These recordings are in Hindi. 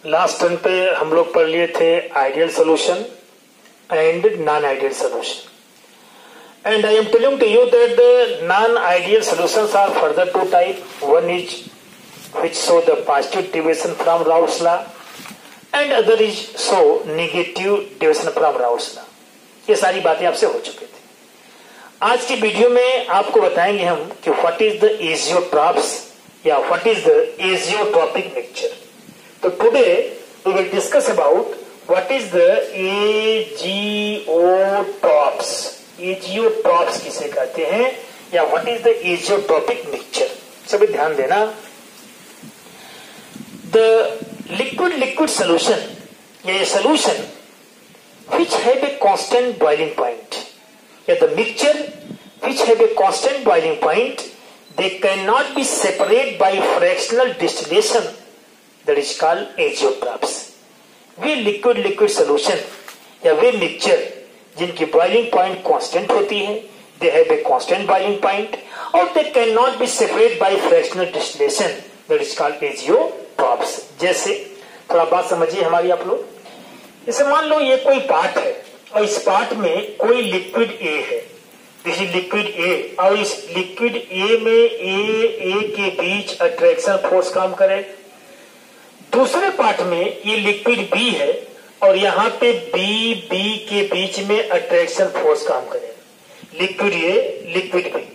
लास्ट टर्म पे हम लोग पढ़ लिए थे ideal solution and non ideal solution, and I am telling to you that the non ideal solutions are further two type. One is which show the positive deviation from Raoult's law and other is show negative deviation from Raoult's law. ये सारी बातें आपसे हो चुकी थी. आज की वीडियो में आपको बताएंगे हम कि व्हाट इज द एजियोट्रॉप्स या what is the azeotropic mixture. तो today we will discuss about what is the azeotropes. Azeotropes किसे कहते हैं या what is the azeotropic mixture. सभी ध्यान देना. The liquid solution, a solution which have a constant boiling point, the mixture which have a constant boiling point, they cannot be separated by fractional distillation, that is called azeotrophs. Way liquid solution या वे mixture जिनकी boiling point constant होती है, they have a constant boiling point, और they cannot be separated by fractional distillation, that is called azeotrophs. जैसे थोड़ा बात समझिए हमारी आप लोग. जैसे मान लो ये कोई पार्ट है और इस पार्ट में कोई लिक्विड ए है. दिस इज लिक्विड ए, और इस लिक्विड ए में ए के बीच अट्रैक्शन फोर्स काम करे. दूसरे पार्ट में ये लिक्विड बी है और यहाँ पे बी के बीच में अट्रैक्शन फोर्स काम करे. Liquid A liquid B,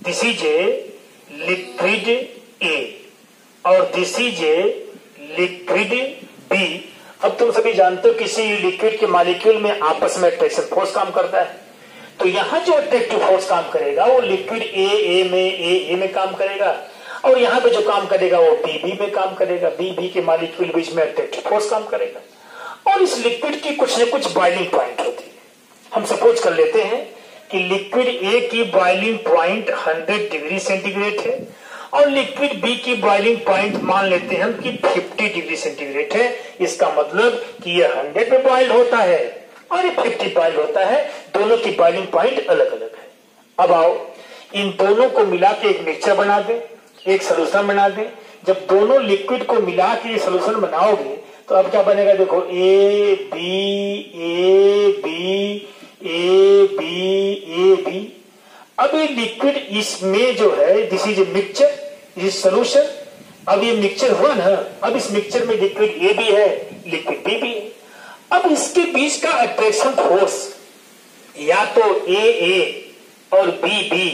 this is a liquid A और this is a liquid B. अब तुम सभी जानते हो किसी लिक्विड के मॉलिक्यूल में आपस में अट्रैक्शन फोर्स काम करता है. तो यहां जो अट्रैक्टिव फोर्स काम करेगा वो लिक्विड ए में काम करेगा, और यहां पे जो काम करेगा वो बी में काम करेगा. बी के मॉलिक्यूल बीच में अट्रैक्टिव फोर्स काम करेगा. और इस लिक्विड की कुछ न कुछ बॉइलिंग पॉइंट होती है. हम सपोज कर लेते हैं कि लिक्विड ए की बॉइलिंग पॉइंट 100 डिग्री सेंटीग्रेड है और लिक्विड बी की बॉइलिंग पॉइंट मान लेते हैं हम कि 50 डिग्री सेंटीग्रेड है. इसका मतलब कि ये 100 पे बॉइल्ड होता है और ये 50 बॉइल्ड होता है. दोनों की बॉइलिंग पॉइंट अलग अलग है. अब आओ इन दोनों को मिला के एक मिक्सचर बना दें, एक सोल्यूशन बना दें. जब दोनों लिक्विड को मिला के ये सोल्यूशन बनाओगे तो अब क्या बनेगा. देखो ए बी. अब ये लिक्विड इसमें जो है this is a mixture, this is solution. अब ये मिक्सचर हुआ ना. अब इस मिक्सचर में लिक्विड ए भी है लिक्विड बी भी है. अब इसके बीच का अट्रैक्शन फोर्स या तो ए और बी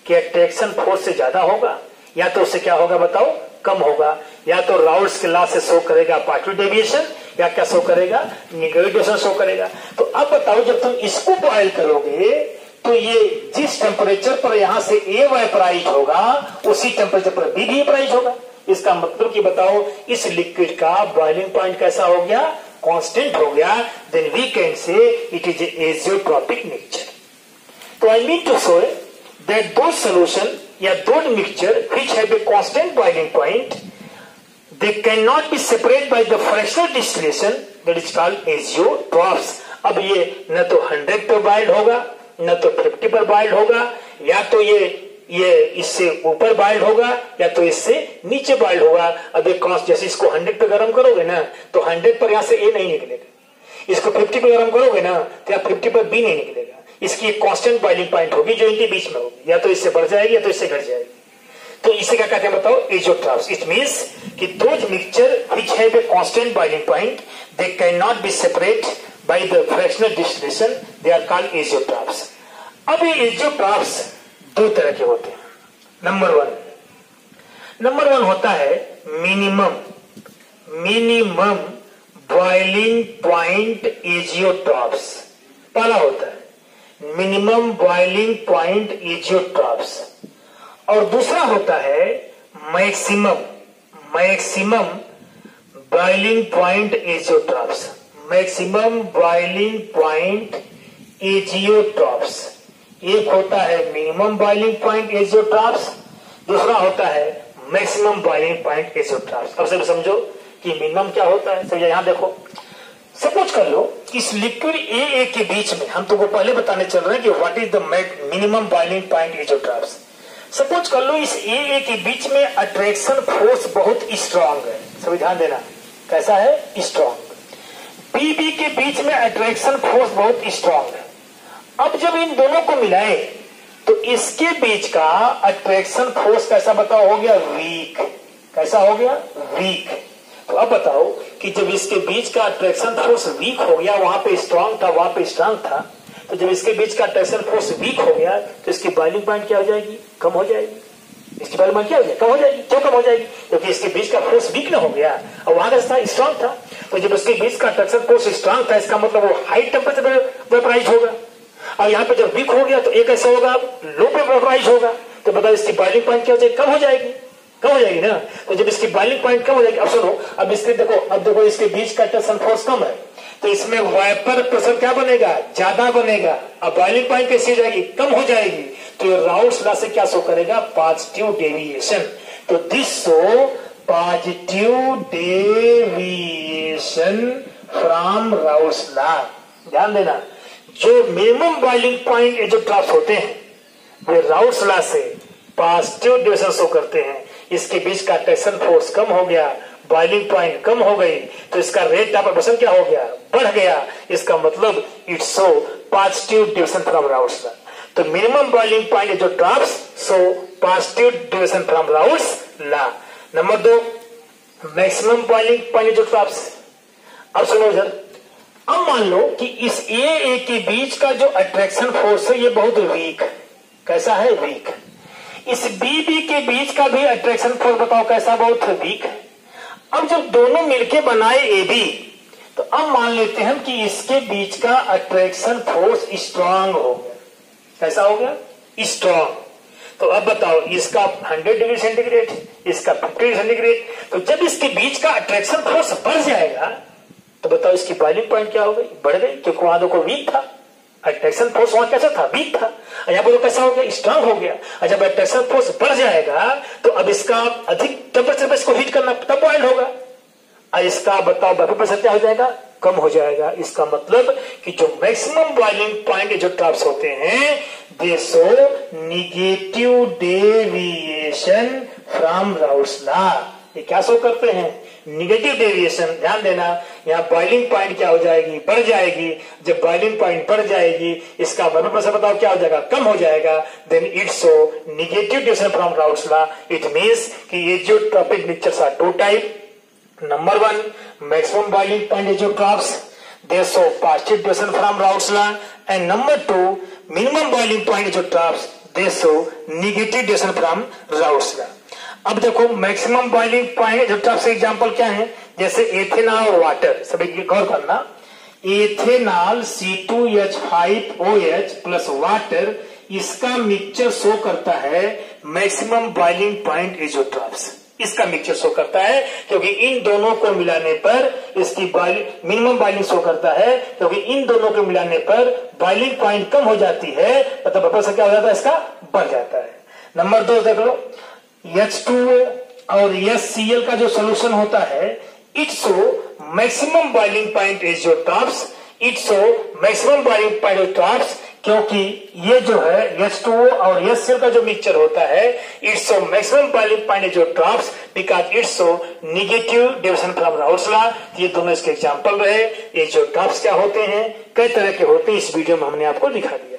के अट्रैक्शन फोर्स से ज्यादा होगा या तो उससे क्या होगा बताओ, कम होगा. या तो राउल्ट्स के लॉ से शो करेगा पॉजिटिव डेविएशन या क्या शो करेगा, नेगेटिव डेविएशन शो करेगा. तो अब बताओ जब तुम इसको बॉयल करोगे तो ये जिस टेम्परेचर पर यहां से ए वेपराइज होगा उसी टेम्परेचर पर बी भी वेपराइज होगा. इसका मतलब कि बताओ इस लिक्विड का बॉइलिंग पॉइंट कैसा हो गया, कांस्टेंट हो गया. Then we can say it is azeotropic mixture. तो I mean to show that दो सॉल्यूशन या दो mixture which have a constant boiling point, they can not be separated by the fractional distillation, that is called azeotropes. अब ये न तो 100 पे बॉइल्ड होगा न तो 50 पर बॉइल्ड होगा, या तो ये इससे ऊपर बॉइल्ड होगा या तो इससे नीचे बॉइल्ड होगा. अब एक जैसे इसको 100 पे गर्म करोगे ना तो 100 पर यहां से ए नहीं निकलेगा. इसको 50 पे गर्म करोगे ना तो यहाँ 50 पर बी नहीं निकलेगा. इसकी एक कांस्टेंट बॉइलिंग पॉइंट होगी जो इनके बीच में होगी, या तो इससे बढ़ जाएगी या तो इससे घट जाएगी. तो इसे क्या कहते हैं बताओ, एजियोट्रॉप्स. इट मीन्स कि those mixture which have a constant boiling point they can not B separate by the fractional distillation, they are called azeotrophs. अब ये azeotrophs दो तरह के होते हैं. नंबर वन होता है मिनिमम बॉइलिंग पॉइंट एजियोट्रॉप्स. पहला होता है मिनिमम बॉइलिंग पॉइंट एजियोट्रॉप्स, और दूसरा होता है maximum boiling point azeotropes. Maximum boiling point azeotropes. एक होता है मिनिमम बॉइलिंग पॉइंट एजियोट्रॉप्स, दूसरा होता है मैक्सिमम बॉइलिंग पॉइंट एजियोट्रॉप्स. अब सब समझो कि मिनिमम क्या होता है. समझो यहां देखो, सपोज कर लो इस लिक्विड ए के बीच में, हम तुमको पहले बताने चल रहे हैं कि what is the minimum boiling point azeotropes. Suppose कर लो इस ए के बीच में अट्रैक्शन फोर्स बहुत स्ट्रांग है. सभी ध्यान देना, कैसा है? स्ट्रॉन्ग। बी बी के बीच में अट्रैक्शन फोर्स बहुत स्ट्रॉन्ग है। अब जब इन दोनों को मिलाए तो इसके बीच का अट्रैक्शन फोर्स कैसा बताओ? हो गया वीक। कैसा हो गया? वीक। तो अब बताओ कि जब इसके बीच का अट्रैक्शन फोर्स वीक हो गया, वहां पे स्ट्रांग था, वहां पे स्ट्रांग था, तो जब इसके बीच का अट्रैक्शन फोर्स वीक हो गया तो इसकी बॉइलिंग पॉइंट क्या हो जाएगी? कम हो जाएगी। इसकी बॉइलिंग पॉइंट क्या हो जाएगी? कम हो जाएगी। क्यों कम हो जाएगी? क्योंकि इसके बीच का फोर्स वीक ना हो गया और वहां का स्ट्रांग था। तो जब इसके बीच का अट्रैक्शन फोर्स स्ट्रांग था, इसका मतलब वो हाई टेम्परेचर पे वेपराइज होगा, और यहाँ पे जब वीक हो गया तो एक ऐसा होगा लो पे वेपराइज होगा। तो बताओ इसकी बॉइलिंग पॉइंट क्या हो जाएगी? कम हो जाएगी। कम हो जाएगी ना। तो जब इसकी बॉइलिंग पॉइंट कम हो जाएगी, अब सुनो, अब इसके देखो, अब देखो इसके बीच का अट्रैक्शन फोर्स कम है तो इसमें वेपर प्रेशर क्या बनेगा? ज्यादा बनेगा। अब बॉइलिंग पॉइंट कैसी हो जाएगी? कम हो जाएगी। तो राउल्ट्स लॉ से क्या शो करेगा? Positive deviation. तो this show positive deviation from Raoult's law. ध्यान देना, जो मिनिमम बॉइलिंग पॉइंट एजोट्रॉप्स होते हैं वे राउल्ट्स लॉ से पॉजिटिव डेविएशन शो करते हैं। इसके बीच का अट्रैक्शन फोर्स कम हो गया, बॉइलिंग पॉइंट कम हो गई, तो इसका रेट ऑफ एब्रेशन क्या हो गया? बढ़ गया। इसका मतलब it's show positive deviation from Raoult's law. तो minimum boiling point azeotropes show positive deviation from Raoult's law. Number 2, maximum boiling point azeotropes. अब सुनो इधर, अब मान लो कि इस ए के बीच का जो अट्रैक्शन फोर्स है ये बहुत वीक। कैसा है? वीक। इस बी के बीच का भी अट्रैक्शन फोर्स बताओ कैसा? बहुत वीक है। अब जब दोनों मिलके बनाए ए बी, तो अब मान लेते हैं कि इसके बीच का अट्रैक्शन फोर्स स्ट्रांग हो गया। कैसा हो गया? स्ट्रांग। तो अब बताओ, इसका 100 डिग्री सेंटीग्रेड, इसका 50 डिग्री सेंटीग्रेड। तो जब इसके बीच का अट्रैक्शन फोर्स बढ़ जाएगा तो बताओ इसकी बॉइलिंग पॉइंट क्या हो गई? बढ़ गई, क्योंकि वहां देखो वीक था, अट्रैक्शन फोर्स वहां कैसा था? वीक था। यहाँ बोलो कैसा हो गया? स्ट्रांग हो गया। और जब अट्रैक्शन फोर्स बढ़ जाएगा तो अब इसका अधिक टेम्परेचर पे इसको हीट करना, तब बॉइल होगा। और इसका बताओ वेपर प्रेशर क्या हो जाएगा? कम हो जाएगा। इसका मतलब कि जो मैक्सिमम बॉइलिंग पॉइंट एजोट्रॉप्स होते हैं दे show negative deviation from Raoult's law. ये क्या शो करते हैं? Negative deviation. ध्यान देना, यहाँ बॉइलिंग पॉइंट क्या हो जाएगी? बढ़ जाएगी। जब बॉइलिंग पॉइंट बढ़ जाएगी इसका वेपर प्रेशर बताओ क्या हो जाएगा? कम हो जाएगा। Then it show negative deviation from Raoult's law. It means कि azeotropic mixtures are 2 type. Number 1, maximum boiling point ezotrophs, they show positive deviation from Raoult's law, and number 2, minimum boiling point ezotrophs, they show negative deviation from Raoult's law. अब देखो मैक्सिमम बॉइलिंग पॉइंट एजोट्रॉप्स से एग्जांपल क्या है? जैसे एथेनॉल और वाटर। सभी गौर करना, एथेनॉल C2H5OH प्लस वाटर, इसका मिक्सचर शो करता है मैक्सिमम बॉइलिंग पॉइंट एजोट्रॉप्स। इसका मिक्सचर शो करता है क्योंकि इन दोनों को मिलाने पर इसकी मिनिमम बॉइलिंग शो करता है, क्योंकि इन दोनों को मिलाने पर बॉइलिंग पॉइंट कम हो जाती है, मतलब वेपर प्रेशर क्या हो जाता है? इसका बढ़ जाता है। नंबर 2 देख लो, H2O और HCl का जो सोल्यूशन होता है it show maximum boiling point azeotropes. It show maximum boiling point azeotropes क्योंकि ये जो है H2O और HCl का जो मिक्सचर होता है it show maximum boiling point azeotropes because it show negative deviation from Raoult's law. ये दोनों इसके एग्जांपल रहे। एजोट्रॉप्स क्या होते हैं? कई तरह के होते हैं, इस वीडियो में हमने आपको दिखा दिया।